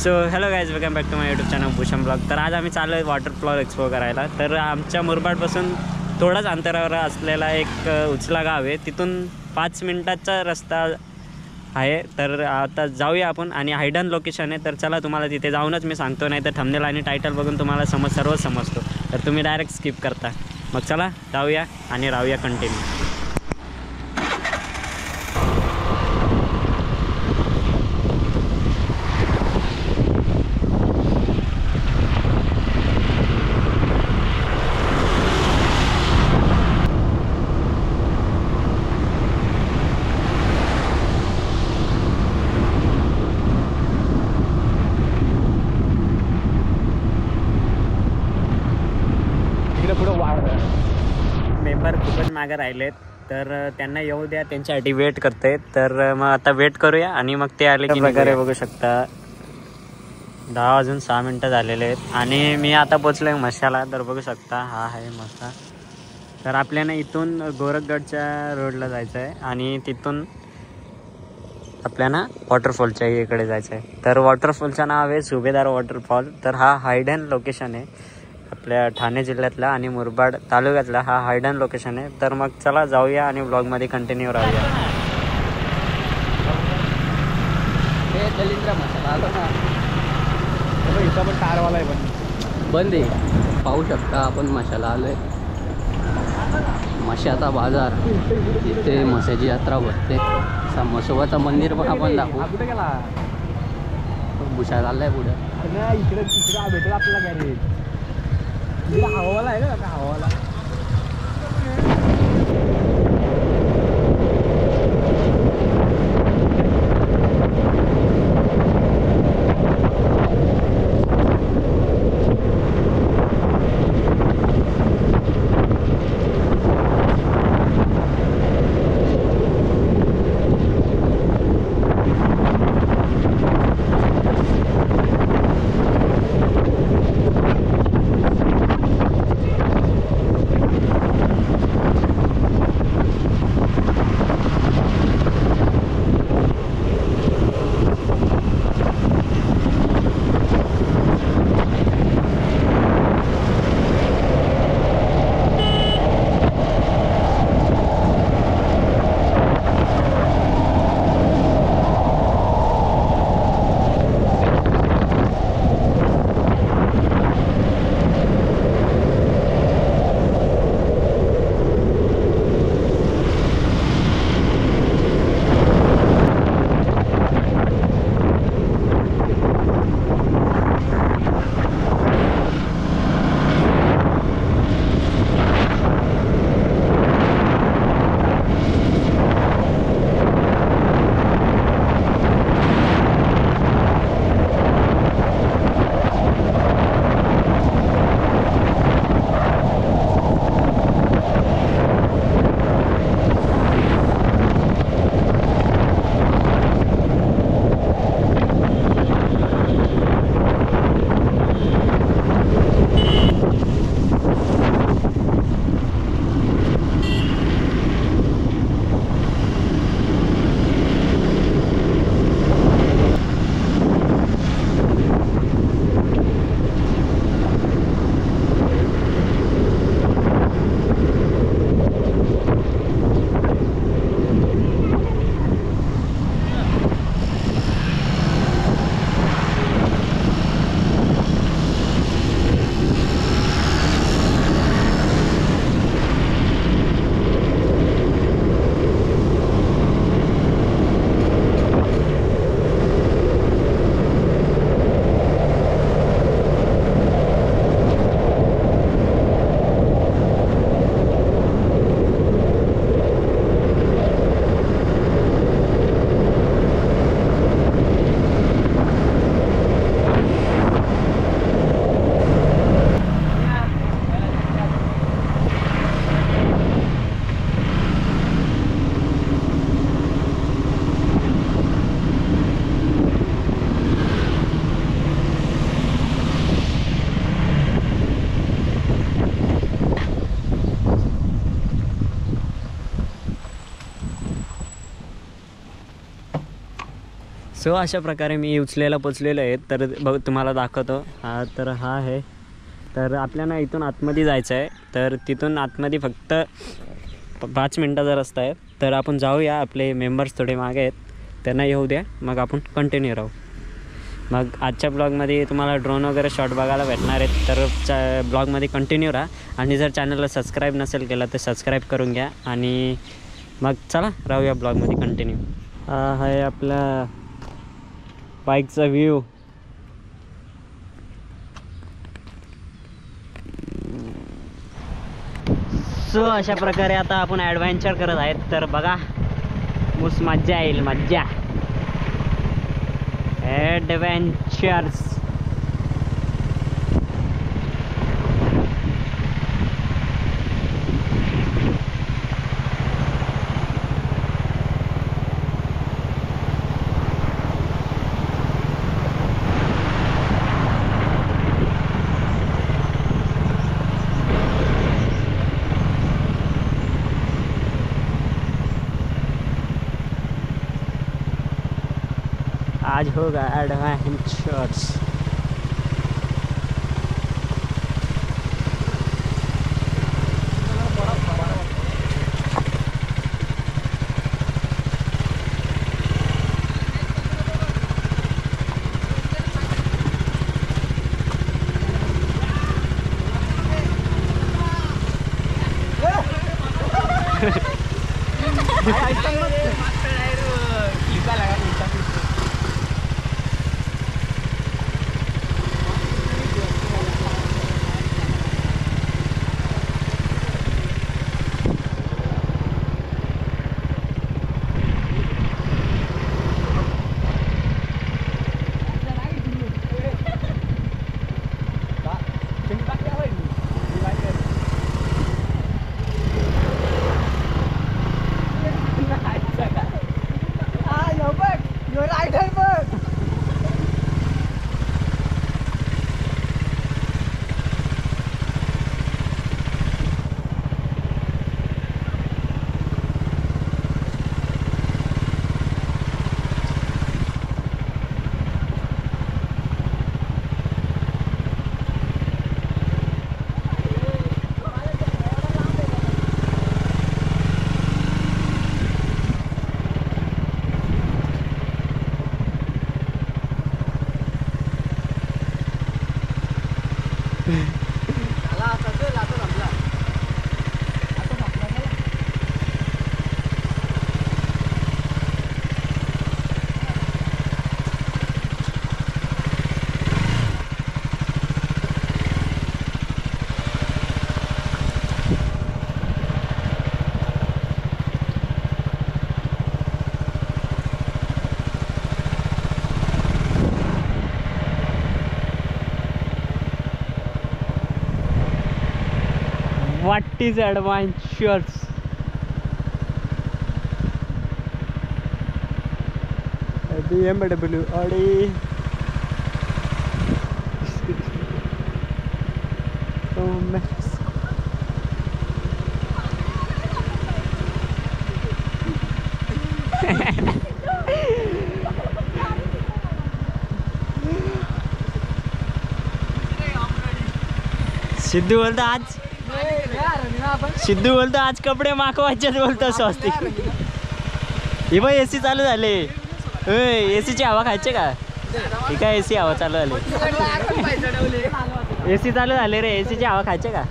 So hello guys, welcome back to my YouTube channel Bhushan blog. तर आज आम्ही चाललो आहे वॉटरफॉल एक्सप्लोर करायला. तर आमच्या मुरबाडपासून थोडाच अंतरावर असलेला एक उचला गाव आहे, तिथून 5 मिनिटाचा रस्ता आहे. तर आता जाऊया आपण, आणि हायडन लोकेशन आहे. तर चला तुम्हाला तिथे जाऊनच मी सांगतो, नाही तर थंबनेल आणि टायटल बघून तुम्हाला सर्व समजतो, तर तुम्ही डायरेक्ट स्किप करता. मग चला जाऊया आणि राहूया कंटिन्यू. मेंबर खूपच मागे राहिलेत, तर त्यांना येऊ द्या, त्यांच्यासाठी वेट करते. तर मग आता वेट करूया, आणि मग ते आले की वगैरे बघू शकता 10 वाजून 6 मिनटं झालेले आहेत, आणि मी आता पोचलो मशाला. तर बघू शकता हा आहे मसा. तर आपल्याला इथून गोरखगडच्या रोडला जायचं आहे, आणि तिथून आपल्याला वॉटरफॉलच्या इकडे जायचं आहे. तर वॉटरफॉलचं नाव आहे सुभेदार वॉटरफॉल. तर हा हायडन लोकेशन आहे आपल्या ठाणे जिल्ह्यातला आणि मुरबाड तालुक्यातला हा हायडन लोकेशन आहे. तर मग चला जाऊया आणि ब्लॉगमध्ये कंटिन्यू राहूया. इथं पण टारवाला आहे, पण बंद आहे. पाहू शकता आपण मशाला आलोय. मशाचा बाजार, इथे मशाची यात्रा भरते. म्हसोबाचं मंदिर पण आपण दाखवू. कुठे गेला भुशा चाललाय पुढे. इकडे भेटेल आपल्याला गॅरेज. हवाला आहे का हवाला. सो अशा प्रकारे मी उचलेला पोचलेलो आहे. तर बघ तुम्हाला दाखवतो. तर हा आहे. तर आपल्याला इथून आतमध्ये जायचं आहे. तर तिथून आतमध्ये फक्त 5 मिनटाचा रस्ता आहे. तर आपण जाऊया. आपले मेंबर्स थोडे मागे आहेत, त्यांना येऊ द्या, मग आपण कंटिन्यू राहू. मग आजच्या ब्लॉगमध्ये तुम्हाला ड्रोन वगैरे शॉट बघायला भेटणार आहेत. तर ब्लॉगमध्ये कंटिन्यू राहा. आणि जर चॅनलला सबस्क्राईब नसेल केलं तर सबस्क्राईब करून घ्या. आणि मग चला राहूया ब्लॉगमध्ये कंटिन्यू. हा आहे आपला बाईकचा व्ह्यू. सो अशा प्रकारे आता आपण ॲडव्हेंचर करत आहेत. तर बघा, मज्जा येईल, मज्जा. ॲडव्हेंचर्स. आज होगा adventures. What is adventures? BMW Audi. Oh man. Sidhu बोलतो आज कपडे मागवायचे बोलतो स्वस्तिक. हे बघ एसी चालू झाले. एसीची हवा खायचे का? ठीक आहे, एसी हवा चालू झाली. एसी चालू झाले रे, एसीची हवा खायचे का?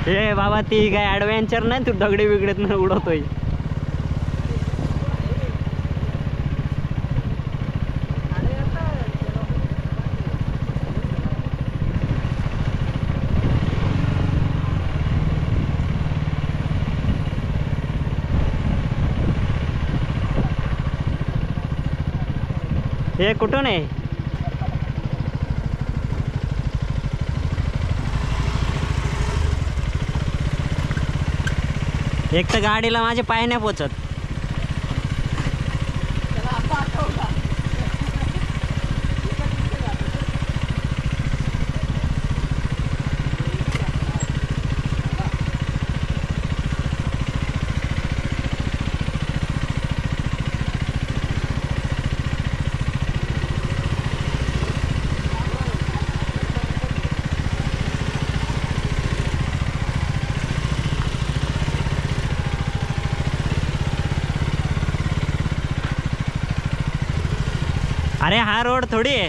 हे बाबा ती काय ॲडव्हेंचर नाही, तू दगडी बिगडत नाही उडवतोय. हे कुठून आहे? एक तर गाडीला माझे पाय नाही पोचत. अरे हा रोड थोडी आहे.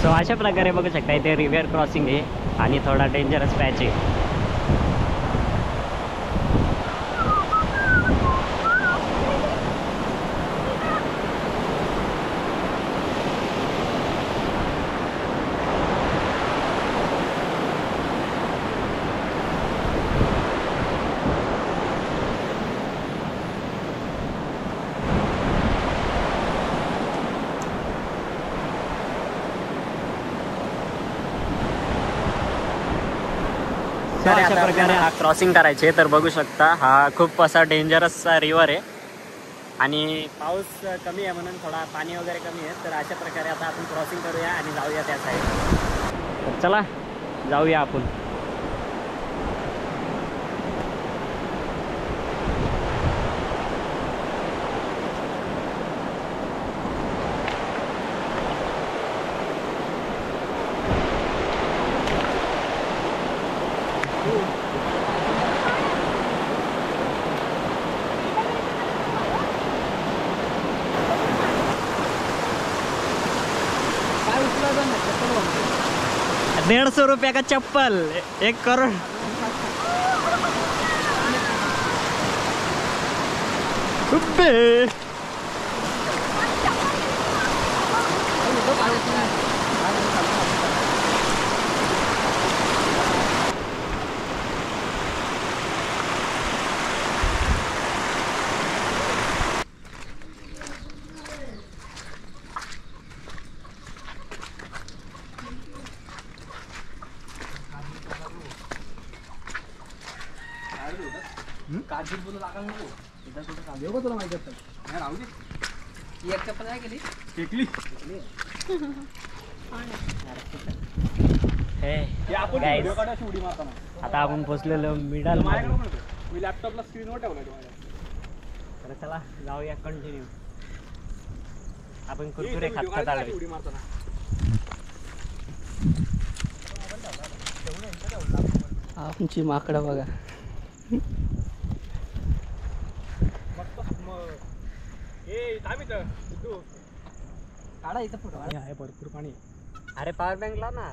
सो अशा प्रकारे बघू शकता इथे रिव्हर क्रॉसिंग आहे आणि थोडा डेंजरस पॅच आहे. तर अशा प्रकारे हा क्रॉसिंग करायचे. तर बघू शकता हा खूप असा डेंजरसचा रिव्हर आहे आणि पाऊस कमी आहे म्हणून थोडा पाणी वगैरे कमी आहे. तर अशा प्रकारे आता आपण क्रॉसिंग करूया आणि जाऊया त्या साईड. तर चला जाऊया आपण. ₹150 का चप्पल 1 करोड़. तुला माहिती एक चप्पल आहे केली आता आपण पोचलेलो मिडल. मी लॅपटॉपला स्क्रीनवर ठेवला. तर चला जाऊया कंटिन्यू. आपण कुरकुरे खात आलोय. आमची माकडं बघा. काढा इथं फोटो आहे भरपूर पाणी. अरे पॉवर बँक ला ना.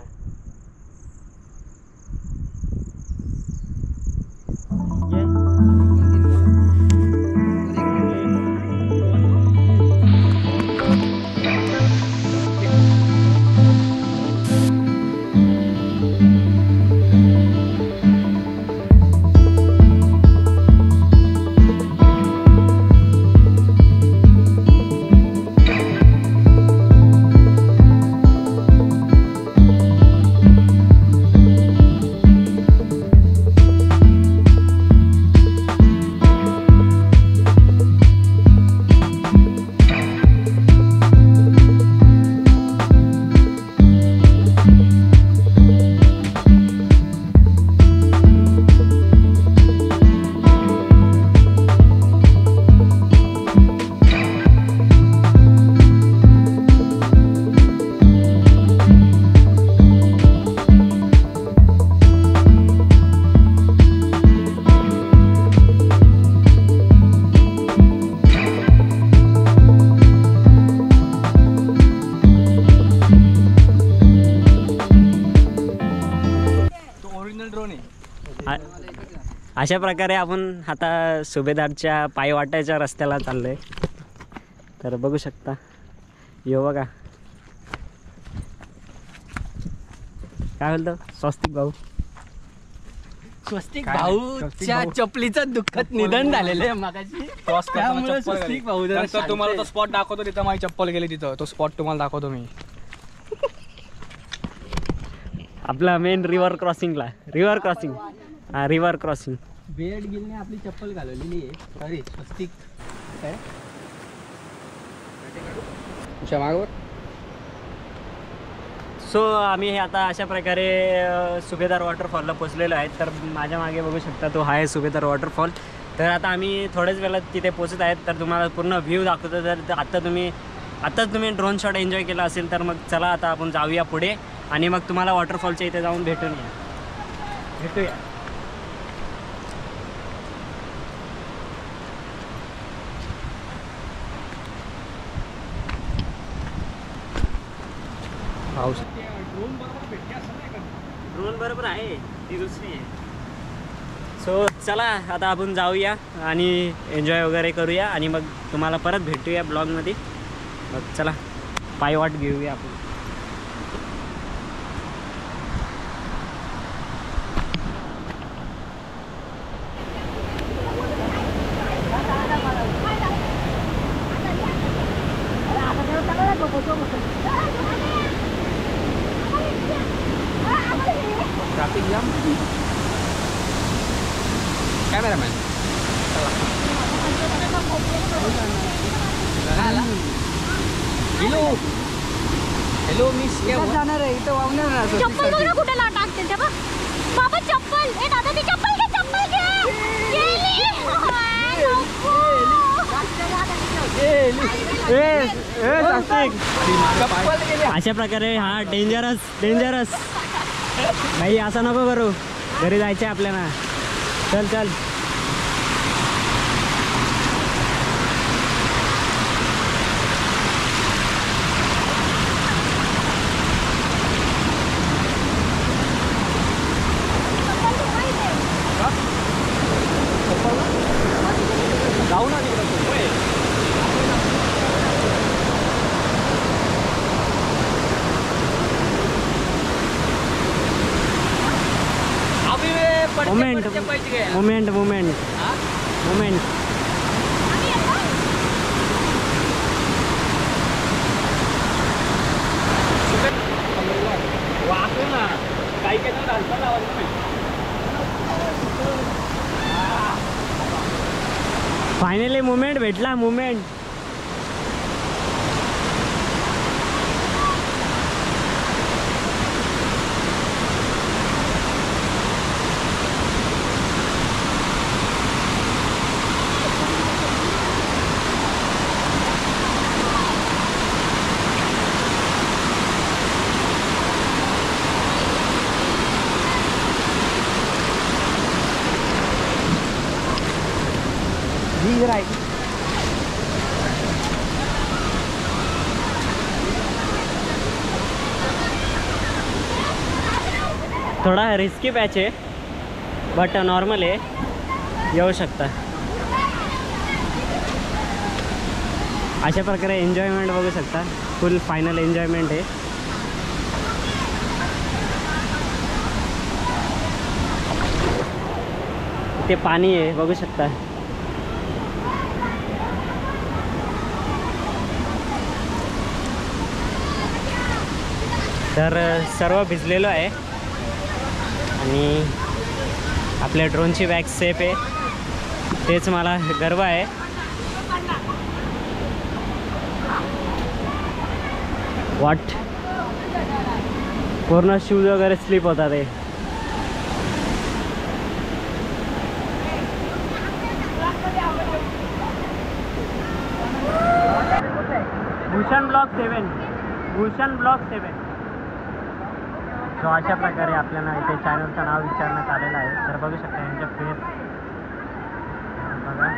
अशा प्रकारे आपण आता सुभेदारच्या पायवाटाच्या रस्त्याला चाललोय. तर बघू शकता यो बघा काय बोलतो स्वस्तिक भाऊ? स्वस्तिक भाऊच्या चपलीचं दुःखद निधन झालेलं आहे मगाशी. त्यामुळे स्वस्तिक भाऊ जरा शांत तुम्हाला आहे. तो स्पॉट दाखवतो, तिथं माझी चप्पल गेली तिथं. तो स्पॉट तुम्हाला दाखवतो मी. आपला मेन रिव्हर क्रॉसिंग. हा रिव्हर क्रॉसिंग. बेड गिलने आपली चप्पल घालवलेली आहे. अरे स्वस्तिक काय मागवर. सो आम्ही हे आता अशा प्रकारे सुभेदार वॉटरफॉलला पोचलेलो आहे. तर माझ्या मागे बघू शकता तो आहे सुभेदार वॉटरफॉल. तर आता आम्ही थोड्याच वेळात तिथे पोचत आहेत. तर तुम्हाला पूर्ण व्ह्यू दाखवतो. तर आत्ताच तुम्ही ड्रोन शॉट एन्जॉय केला असेल तर मग चला आता आपण जाऊया पुढे आणि मग तुम्हाला वॉटरफॉलच्या इथे जाऊन भेटूया. पाऊस ड्रोन बरोबर आहे, ती दुसरी आहे. सो चला आता आपण जाऊया आणि एन्जॉय वगैरे करूया आणि मग तुम्हाला परत भेटूया ब्लॉगमध्ये. मग चला पायवाट घेऊया आपण. Traffic jam. Cameraman hello miss जाणार आहे इथं वावणार. चप्पल बघ ना कुठे टाकते ते बघ बाबा. चप्पल ए दादा ती चप्पल घे. अशा प्रकारे हा डेंजरस भाई असं नको करू. घरी जायचं आपल्याला. चल जाऊ ना तिकडं. मोमेंट. वाचलं ना काही घालता लावायचं नाही. फायनली मुमेंट भेटला. थोडा रिस्की पॅच आहे बट नॉर्मल आहे, येऊ शकता. अशा प्रकारे एन्जॉयमेंट बघू शकता. फुल फायनल एन्जॉयमेंट आहे. ते पाणी आहे बघू शकता. तर सर्व भिजलेलो आहे आणि आपल्या ड्रोनची बॅग सेफ आहे, तेच मला गर्व आहे. वाट पूर्ण शूज वगैरे स्लिप होतात ते. भूषण ब्लॉक 7. सो अशा प्रकारे आपल्याला इथे चॅनलचं नाव विचारण्यात आलेलं आहे. तर बघू शकता यांच्या फेस बघा,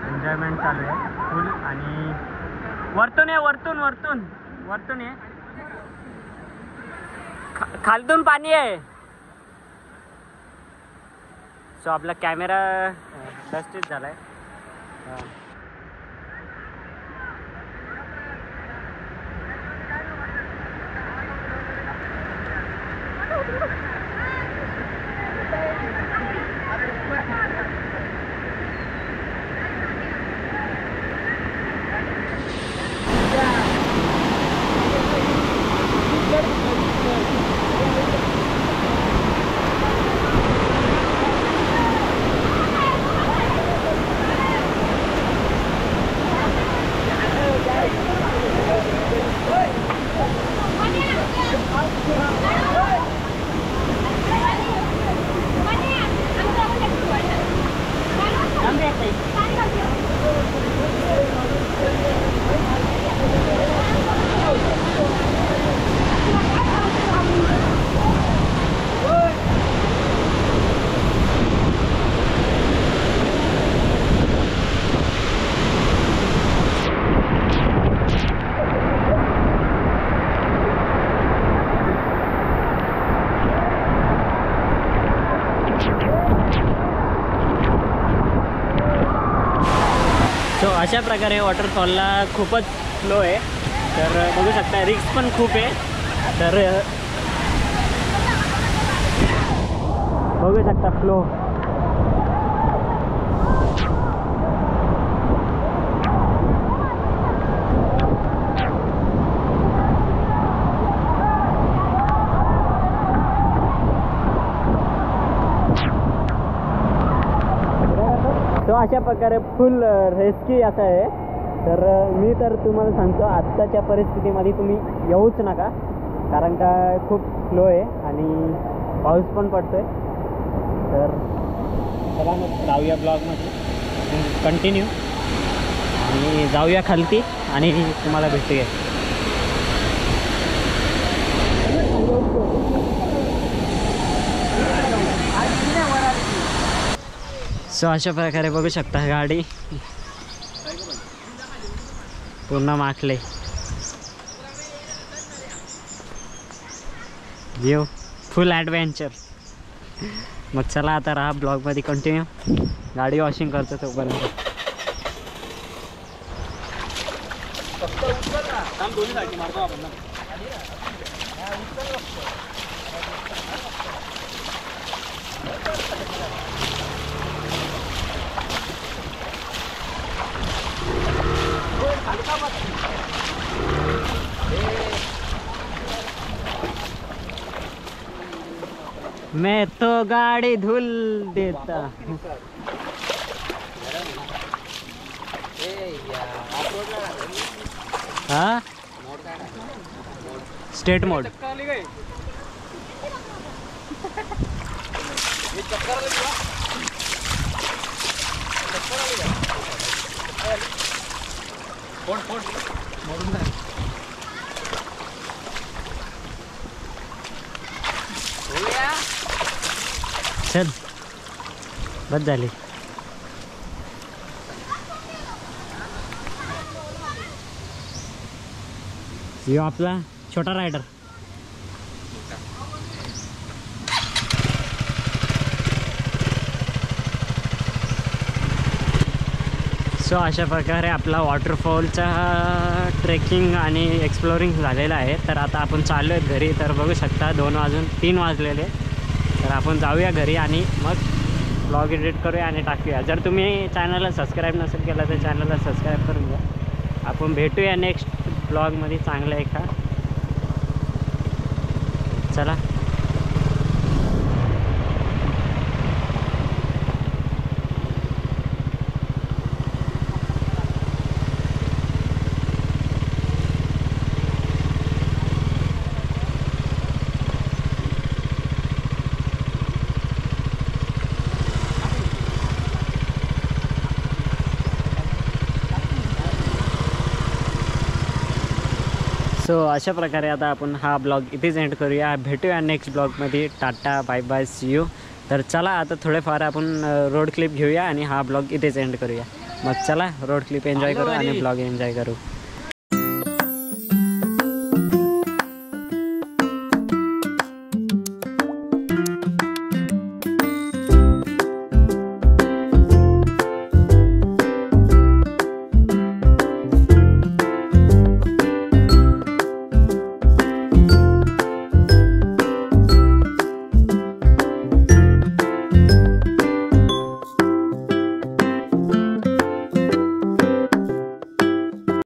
एन्जॉयमेंट चालू आहे फुल. आणि वरतून ये खालतून पाणी आहे. सो आपला कॅमेरा डस्टेड झाला आहे. अशा प्रकारे वॉटरफॉलला खूपच फ्लो आहे, तर बघू शकता रिस्क पण खूप आहे. तर बघू शकता फ्लो. तो अशा प्रकारे फुल रेस्की असं आहे. तर मी तर तुम्हाला सांगतो आत्ताच्या परिस्थितीमध्ये तुम्ही येऊच नका, कारण का खूप फ्लो आहे आणि पाऊस पण पडतो आहे. तर चला मग जाऊया ब्लॉगमध्ये कंटिन्यू आणि जाऊया खालती आणि तुम्हाला भेटूया. सो अशा प्रकारे बघू शकता गाडी पूर्ण माखले. व्ह्यू फुल ॲडव्हेंचर. मग चला आता राहा ब्लॉगमध्ये कंटिन्यू. गाडी वॉशिंग करतो तोपर्यंत. मैं तो गाड़ी धुल देता हूँ. हाँ स्टेट मोड. चल बस झाली. यो आपला छोटा रायडर. सो अशा प्रकारे आपला वॉटरफॉलचा ट्रेकिंग आणि एक्सप्लोरिंग झालेला आहे. तर आता आपण चाललो आहेत घरी. तर बघू शकता 3 वाजलेले. तर आपण जाऊया घरी आणि मग ब्लॉग एडिट करूया आणि टाकूया. जर तुम्ही चॅनलला सबस्क्राईब नसेल केलं तर चॅनलला सबस्क्राईब करून घ्या. आपण भेटूया नेक्स्ट ब्लॉगमध्ये चांगलं एका. चला. सो अशा प्रकारे आता आपण हा ब्लॉग इथेच एंड करूया. भेटूया नेक्स्ट ब्लॉगमध्ये. टाटा बाय बाय सी यू. तर चला आता थोडेफार आपण रोड क्लिप घेऊया आणि हा ब्लॉग इथेच एंड करूया. मग चला रोड क्लिप एन्जॉय करू आणि ब्लॉग एन्जॉय करू.